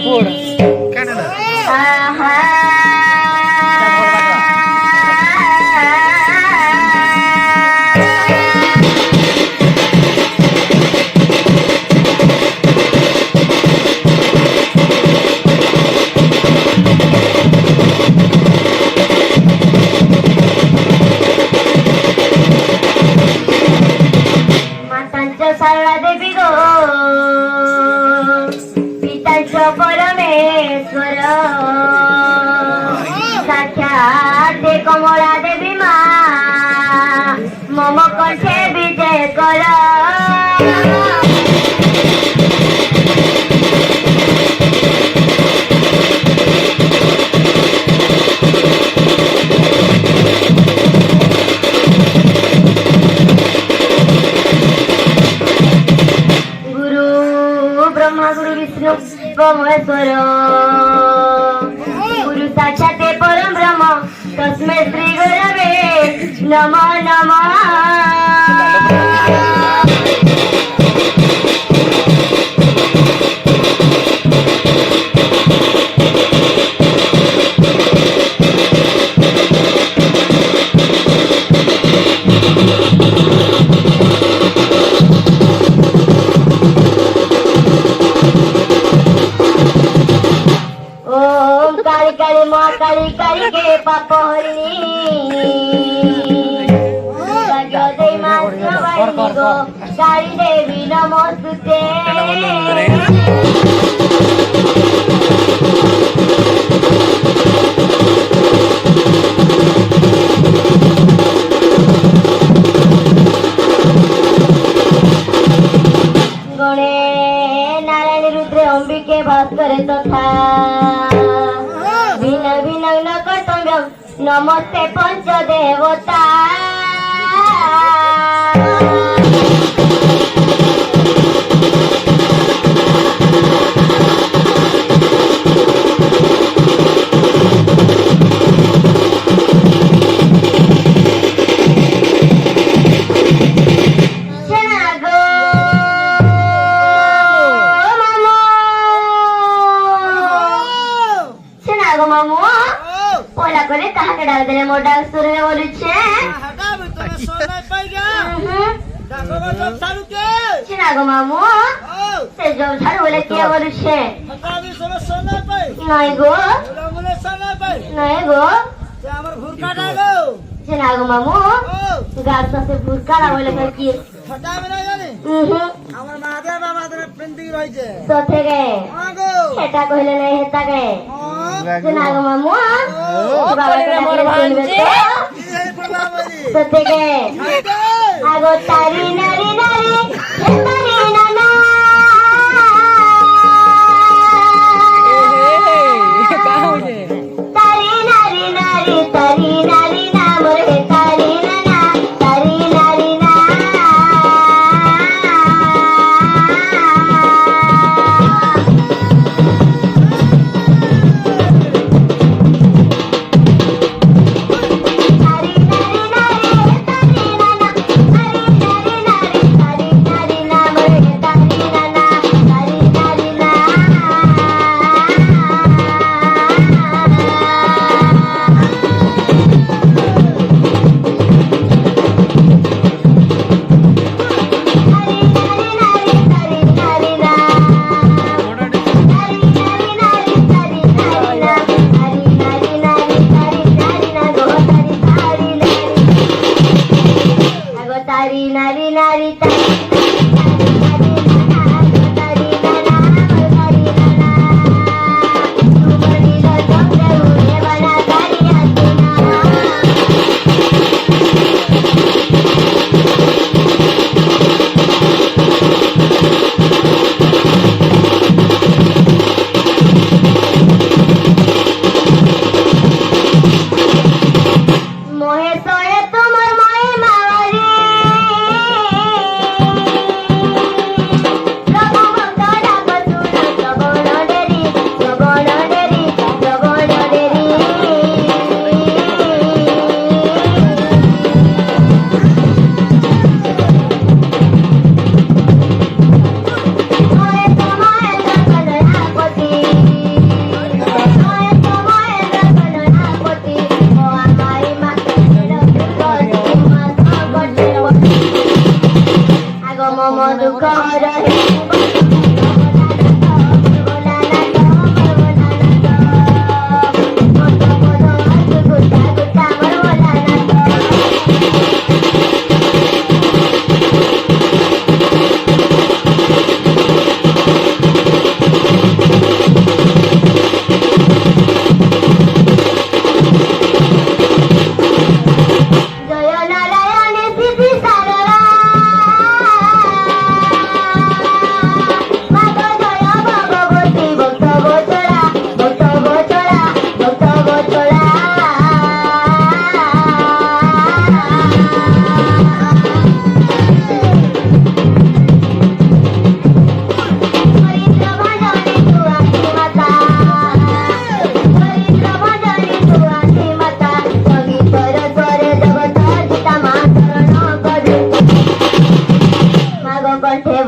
पोड मातांच्या साळा देवी गो पितांच्या परमेश्वर साक्षात कमला देवी मा मम कंठे विजय कर गुरु विष्णु महेश्वर गुरु साक्षात परम ब्रह्म तस्मै श्री गुरवे नमः नमः। काली काली माँ काली काली के पाप हरिणी जय माँ गो काली देवी नमोस्तुते। गणे नारायण रुद्र अंबिके भास्कर तथा भिन्न भिन्न नमस्ते पंचदेवता डाल दे मोटा सुर में बोलू छे हटा भी तने सोना पाई गया डाको सब सारू के चिना गो मामू से जो सारू बोले क्या बोलू छे हटा भी सब सोना पाई नहीं गो बोले सोना पाई नहीं गो से हमर भूरका डागो चिना गो मामू गाछ से भूरका बोले कर की हटा भी ना जानी हमर महादेव बाबा दरे प्रिंटिंग रही छे सोथे गे आगो हेटा कहले नहीं हेता गे चिना गो मामू बाबा के मोर भांजे सोथे गे आगो तारी नारी नारी तारी नाना तारी नारी नारी तारी नारी ना मोर हे तारी नाना तारी नारी ना तारी नारी नारी तारी मोहे सोहे तुमर मोहे मावरी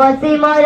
बसी मोर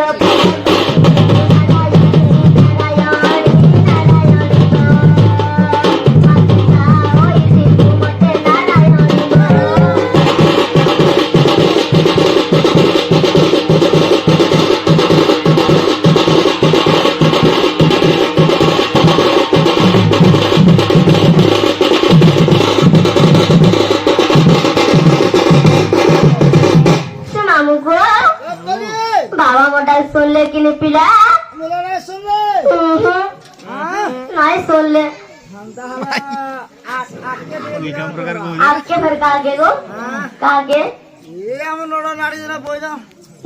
बाबा मोटा सुन ले कि नहीं पिला बोला नहीं सुन ले नहीं सुन ले आपके फिर कहा के गो कहा के ये हम नोड़ा नाड़ी जरा बोल दो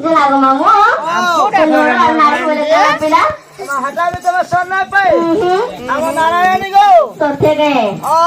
जला गो मामू नोड़ा नाड़ी बोले पिला हटा भी तो सुन ना पाए हम नारायणी गो सोते गए